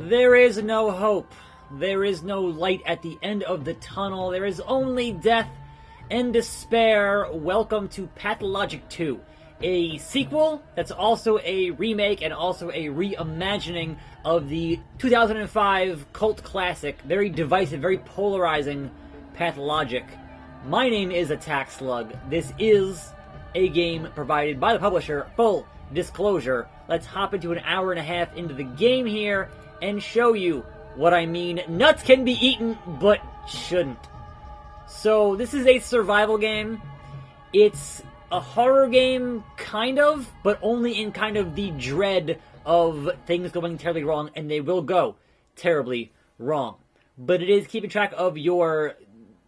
There is no hope. There is no light at the end of the tunnel. There is only death and despair. Welcome to Pathologic 2, a sequel that's also a remake and also a reimagining of the 2005 cult classic, very divisive, very polarizing Pathologic. My name is Attack Slug. This is a game provided by the publisher. Full disclosure. Let's hop into an hour and a half into the game here and show you what I mean. Nuts can be eaten, but shouldn't. So, this is a survival game. It's a horror game, kind of, but only in kind of the dread of things going terribly wrong, and they will go terribly wrong. But it is keeping track of your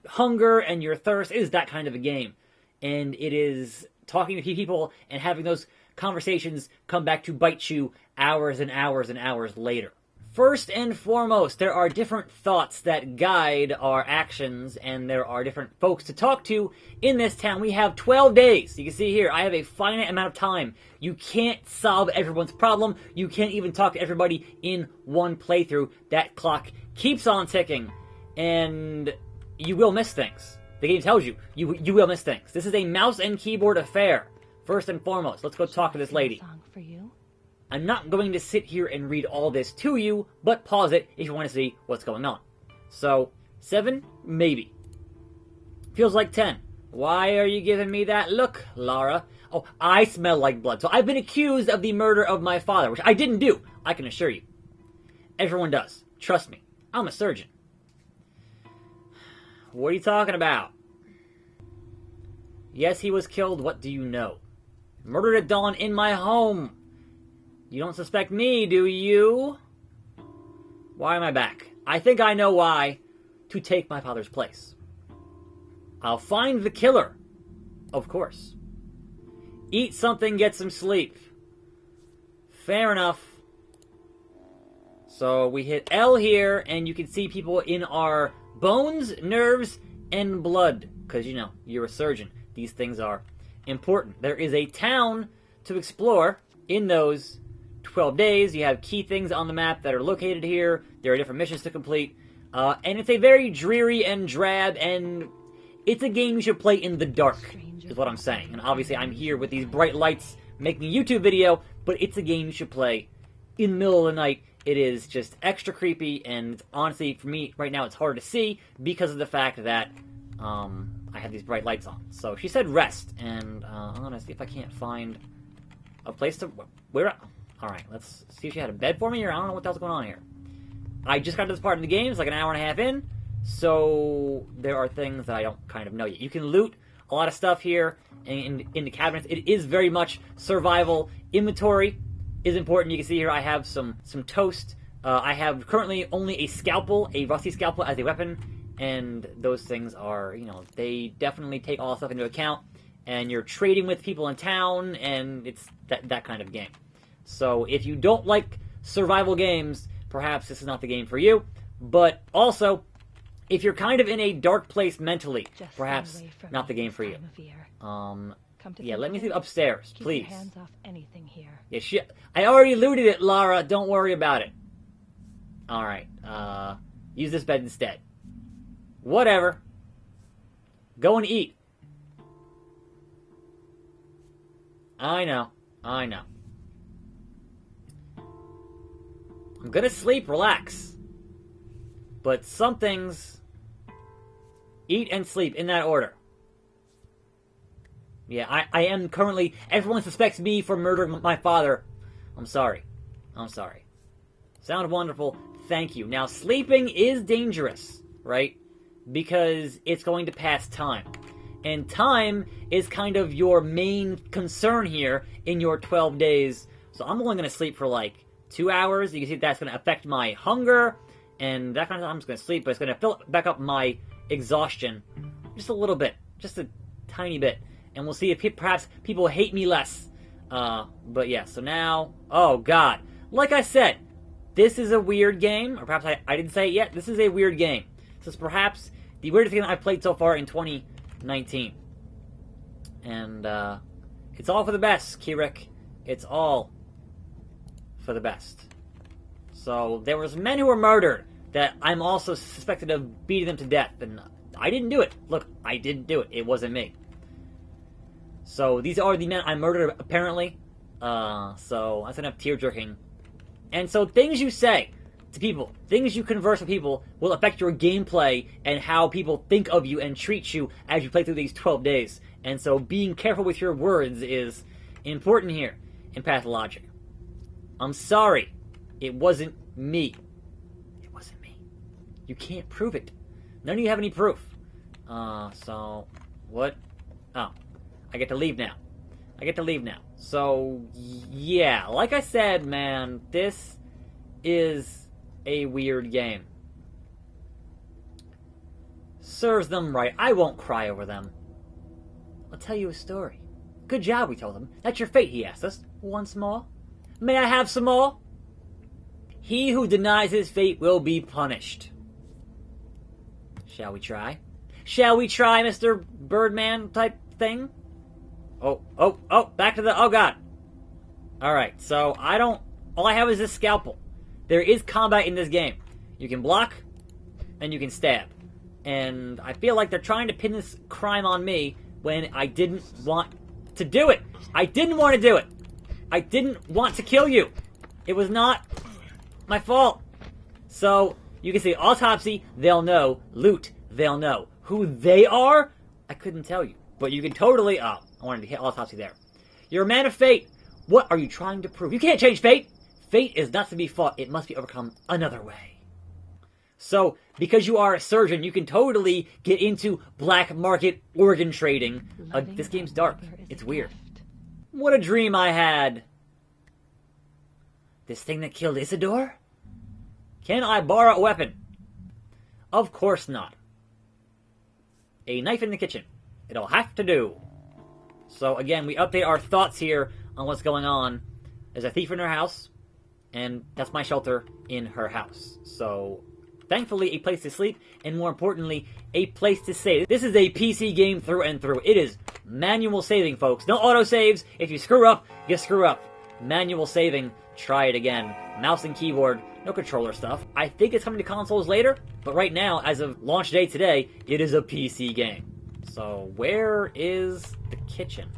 hunger and your thirst. It is that kind of a game. And it is talking to people and having those conversations come back to bite you hours and hours and hours later. First and foremost, there are different thoughts that guide our actions, and there are different folks to talk to in this town. We have 12 days. You can see here, I have a finite amount of time. You can't solve everyone's problem. You can't even talk to everybody in one playthrough. That clock keeps on ticking, and you will miss things. The game tells you, you will miss things. This is a mouse and keyboard affair, first and foremost. Let's go talk to this lady. Song for you. I'm not going to sit here and read all this to you, but pause it if you want to see what's going on. So, 7? Maybe. Feels like 10. Why are you giving me that look, Lara? Oh, I smell like blood. So I've been accused of the murder of my father, which I didn't do, I can assure you. Everyone does. Trust me. I'm a surgeon. What are you talking about? Yes, he was killed. What do you know? Murdered at dawn in my home. You don't suspect me, do you? Why am I back? I think I know why. To take my father's place. I'll find the killer. Of course. Eat something, get some sleep. Fair enough. So we hit L here, and you can see people in our bones, nerves, and blood. Because, you know, you're a surgeon. These things are important. There is a town to explore in those 12 days. You have key things on the map that are located here. There are different missions to complete. And it's a very dreary and drab, and it's a game you should play in the dark, is what I'm saying. And obviously I'm here with these bright lights making a YouTube video, but it's a game you should play in the middle of the night. It is just extra creepy, and honestly, for me, right now, it's hard to see because of the fact that I have these bright lights on. So she said rest, and I'm going to see if I can't find a place to... Where... Alright, let's see if she had a bed for me, or I don't know what the hell's going on here. I just got to this part of the game, it's like an hour and a half in, so there are things that I don't kind of know yet. You can loot a lot of stuff here in the cabinets. It is very much survival. Inventory is important. You can see here I have some toast. I have currently only a scalpel, a rusty scalpel as a weapon, and those things are, you know, they definitely take all stuff into account, and you're trading with people in town, and it's that kind of game. So if you don't like survival games, perhaps this is not the game for you. But also, if you're kind of in a dark place mentally, perhaps not the game for you. Yeah, let me see upstairs, please. Keep your hands off anything here. Yeah, shit. I already looted it, Lara. Don't worry about it. Alright, use this bed instead. Whatever. Go and eat. I know. I'm gonna sleep, relax. But some things... Eat and sleep, in that order. Yeah, I am currently... Everyone suspects me for murdering my father. I'm sorry. Sound wonderful. Thank you. Now, sleeping is dangerous, right? Because it's going to pass time. And time is kind of your main concern here in your 12 days. So I'm only gonna sleep for like 2 hours. You can see that's going to affect my hunger, and that kind of time I'm just going to sleep, but it's going to fill back up my exhaustion just a little bit, just a tiny bit, and we'll see if perhaps people hate me less. But yeah, so now, oh god, like I said, this is a weird game, or perhaps I didn't say it yet, this is a weird game. This is perhaps the weirdest game I've played so far in 2019. And it's all for the best, Kirik. It's all for the best. So there was men who were murdered that I'm also suspected of beating them to death, and I didn't do it. Look, I didn't do it. It wasn't me. So these are the men I murdered, apparently. So that's enough tear-jerking. And so things you say to people, things you converse with people, will affect your gameplay and how people think of you and treat you as you play through these 12 days. And so being careful with your words is important here in Pathologic. I'm sorry. It wasn't me. It wasn't me. You can't prove it. None of you have any proof. So, what? Oh, I get to leave now. I get to leave now. So, yeah, like I said, man, this is a weird game. Serves them right. I won't cry over them. I'll tell you a story. Good job, we told him. That's your fate, he asked us. Once more? May I have some more? He who denies his fate will be punished. Shall we try? Shall we try, Mr. Birdman type thing? Oh, back to the, oh god. Alright, so all I have is this scalpel. There is combat in this game. You can block, and you can stab. And I feel like they're trying to pin this crime on me when I didn't want to do it. I didn't want to do it. I didn't want to kill you. It was not my fault. So, you can say autopsy, they'll know. Loot, they'll know. Who they are, I couldn't tell you. But you can totally, I wanted to hit autopsy there. You're a man of fate. What are you trying to prove? You can't change fate. Fate is not to be fought. It must be overcome another way. So, because you are a surgeon, you can totally get into black market organ trading. This game's dark. It's weird. What a dream I had. This thing that killed Isidore? Can I borrow a weapon? Of course not. A knife in the kitchen. It'll have to do. So again, we update our thoughts here on what's going on. There's a thief in her house, and that's my shelter in her house. So, thankfully, a place to sleep, and more importantly, a place to save. This is a PC game through and through. It is manual saving, folks. No autosaves. If you screw up, you screw up. Manual saving. Try it again. Mouse and keyboard. No controller stuff. I think it's coming to consoles later, but right now, as of launch day today, it is a PC game. So, where is the kitchen?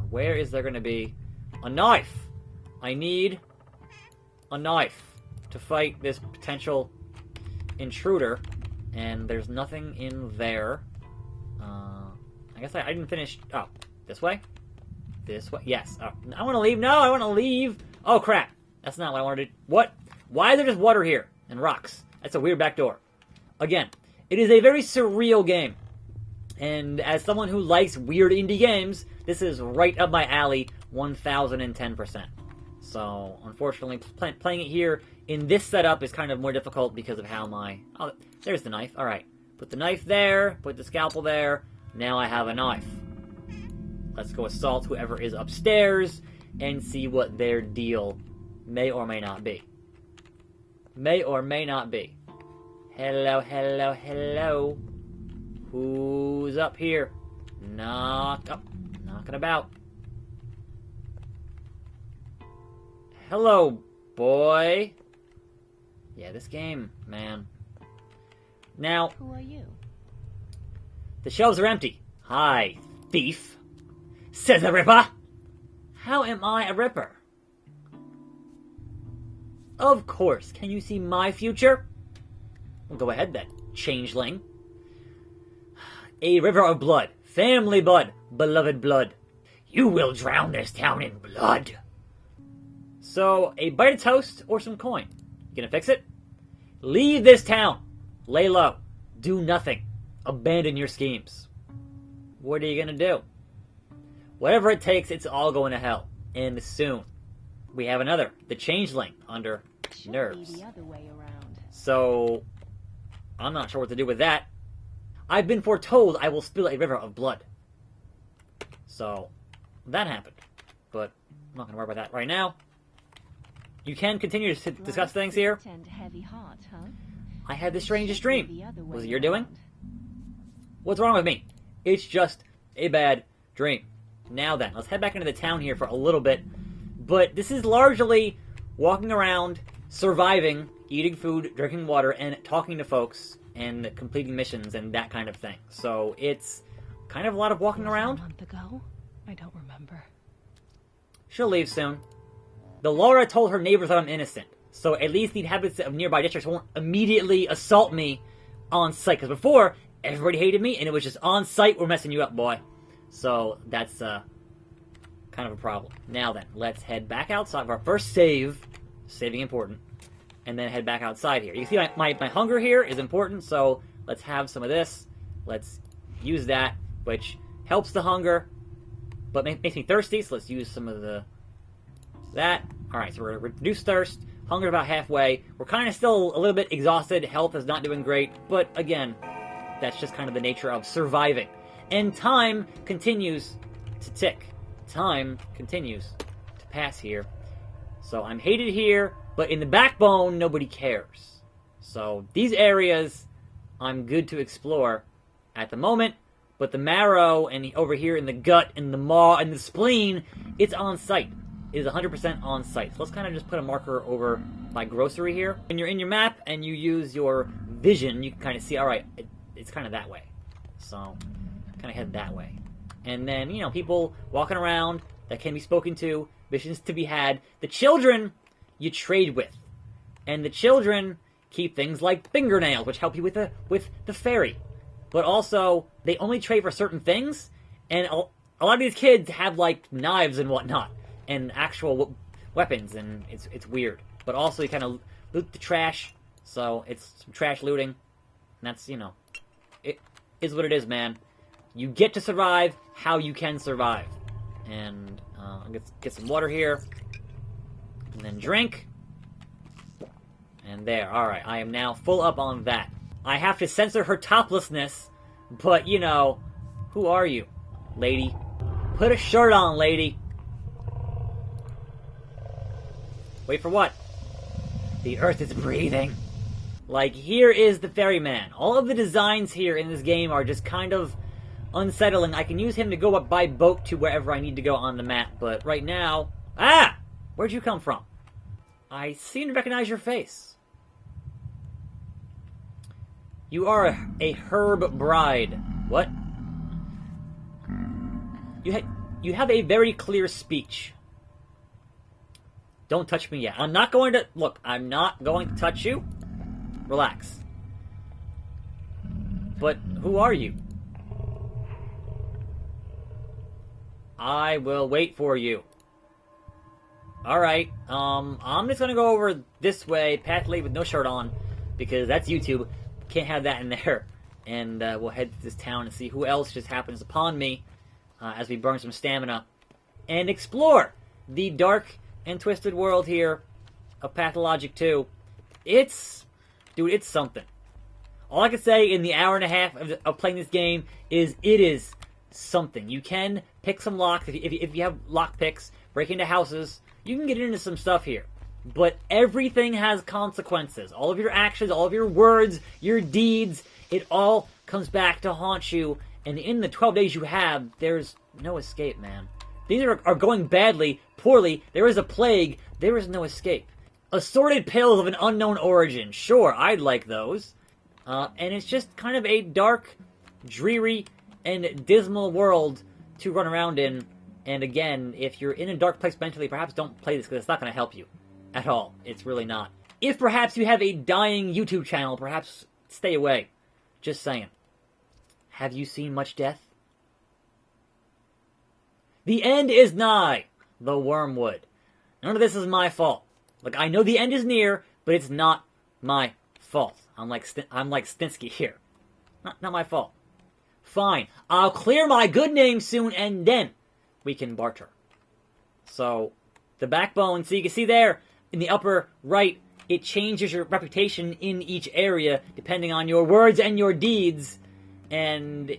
Where is there going to be a knife? I need a knife to fight this potential intruder, and there's nothing in there. I guess I didn't finish. Oh, this way? This way? Yes. Oh, I want to leave. No, I want to leave. Oh, crap. That's not what I wanted to do. What? Why is there just water here and rocks? That's a weird back door. Again, it is a very surreal game. And as someone who likes weird indie games, this is right up my alley 1010%. So, unfortunately, playing it here in this setup is kind of more difficult because of how my... Oh, there's the knife. Alright. Put the knife there. Put the scalpel there. Now I have a knife. Let's go assault whoever is upstairs and see what their deal may or may not be. May or may not be. Hello, hello, hello. Who's up here? Knocking about. Hello, boy. Yeah, this game, man. Now, Who are you? the shelves are empty. Hi, thief. Says the Ripper. How am I a Ripper? Of course. Can you see my future? Well, go ahead then, changeling. A river of blood. Family blood. Beloved blood. You will drown this town in blood. So, a bite of toast or some coin. You gonna fix it? Leave this town. Lay low. Do nothing. Abandon your schemes. What are you gonna do? Whatever it takes, it's all going to hell. And soon. We have another. The changeling under nerves. Be the other way around. So, I'm not sure what to do with that. I've been foretold I will spill a river of blood. So, that happened. But, I'm not going to worry about that right now. You can continue to discuss things here. Heavy heart, huh? I had the strangest dream. Was it your doing? around. What's wrong with me? It's just a bad dream. Now then, let's head back into the town here for a little bit. But this is largely walking around, surviving, eating food, drinking water, and talking to folks, and completing missions, and that kind of thing. So it's kind of a lot of walking around. A month ago? I don't remember. She'll leave soon. The Laura told her neighbors that I'm innocent, so at least the inhabitants of nearby districts won't immediately assault me on sight. Because before, everybody hated me, and it was just on sight, we're messing you up, boy. So that's kind of a problem. Now then, let's head back outside. Our first save, saving important, and then head back outside here. You see my hunger here is important, so let's have some of this. Let's use that, which helps the hunger, but makes me thirsty, so let's use some of that. Alright, so we're going to reduce thirst. Hunger about halfway. We're kind of still a little bit exhausted. Health is not doing great, but again, that's just kind of the nature of surviving. And time continues to tick. Time continues to pass here. So I'm hated here, but in the backbone, nobody cares. So these areas, I'm good to explore at the moment, but the marrow, and over here in the gut, and the maw, and the spleen, it's on site. It is 100% on site. So let's kind of just put a marker over my grocery here. When you're in your map, and you use your vision, you can kind of see, alright, it's kind of that way. So, kind of head that way. And then, you know, people walking around that can be spoken to, missions to be had. The children you trade with. And the children keep things like fingernails, which help you with the fairy. But also, they only trade for certain things, and a lot of these kids have, like, knives and whatnot, and actual weapons, and it's weird. But also, you kind of loot the trash, so it's some trash looting, and that's, you know, it is what it is, man. You get to survive how you can survive. And I'll get some water here, and then drink. And there, alright, I am now full up on that. I have to censor her toplessness, but, you know, who are you, lady? Put a shirt on, lady. Wait for what? The earth is breathing. Like, here is the ferryman. All of the designs here in this game are just kind of unsettling. I can use him to go up by boat to wherever I need to go on the map, but right now... Ah! Where'd you come from? I seem to recognize your face. You are a herb bride. What? You have a very clear speech. Don't touch me yet. I'm not going to... Look, I'm not going to touch you. Relax. But who are you? I will wait for you. Alright, I'm just gonna go over this way, Pathologic with no shirt on, because that's YouTube. Can't have that in there. And we'll head to this town and see who else just happens upon me as we burn some stamina and explore the dark and twisted world here of Pathologic 2. Dude, it's something. All I can say in the hour and a half of playing this game is it is something. You can pick some locks. If you have lock picks, break into houses, you can get into some stuff here. But everything has consequences. All of your actions, all of your words, your deeds, it all comes back to haunt you. And in the 12 days you have, there's no escape, man. Things are going badly, poorly. There is a plague. There is no escape. Assorted pills of an unknown origin. Sure, I'd like those. And it's just kind of a dark, dreary, and dismal world to run around in. And again, if you're in a dark place mentally, perhaps don't play this because it's not going to help you at all. It's really not. If perhaps you have a dying YouTube channel, perhaps stay away. Just saying. Have you seen much death? The end is nigh. The wormwood. None of this is my fault. Like, I know the end is near, but it's not my fault. I'm like Stinsky here. Not my fault. Fine. I'll clear my good name soon, and then we can barter. So, the backbone, so you can see there, in the upper right, it changes your reputation in each area, depending on your words and your deeds, and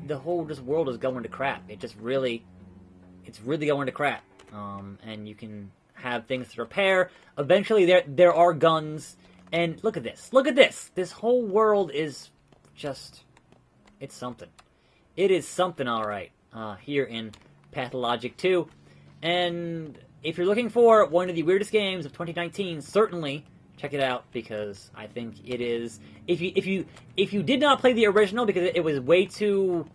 the whole world is going to crap. It's really going to crap. And you can have things to repair. Eventually, there are guns, and look at this. Look at this. This whole world is just, it's something. It is something, all right, here in Pathologic 2. And if you're looking for one of the weirdest games of 2019, certainly check it out, because I think it is. If you did not play the original because it was way too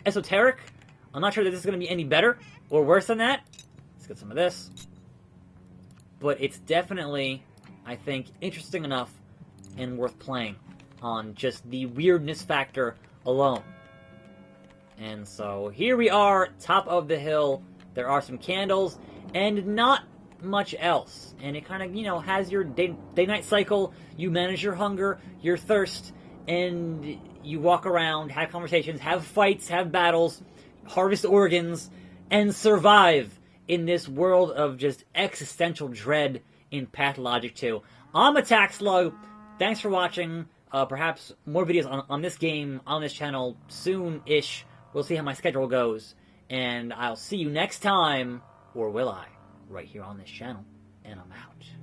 esoteric, I'm not sure that this is going to be any better or worse than that. Let's get some of this. But it's definitely, I think, interesting enough and worth playing on just the weirdness factor alone. And so here we are, top of the hill. There are some candles and not much else. And it kind of, has your day-night cycle. You manage your hunger, your thirst, and you walk around, have conversations, have fights, have battles, harvest organs, and survive in this world of just existential dread in Pathologic 2. I'm Attack Slug. Thanks for watching. Perhaps more videos on this game on this channel soon-ish. We'll see how my schedule goes. And I'll see you next time, or will I, right here on this channel. And I'm out.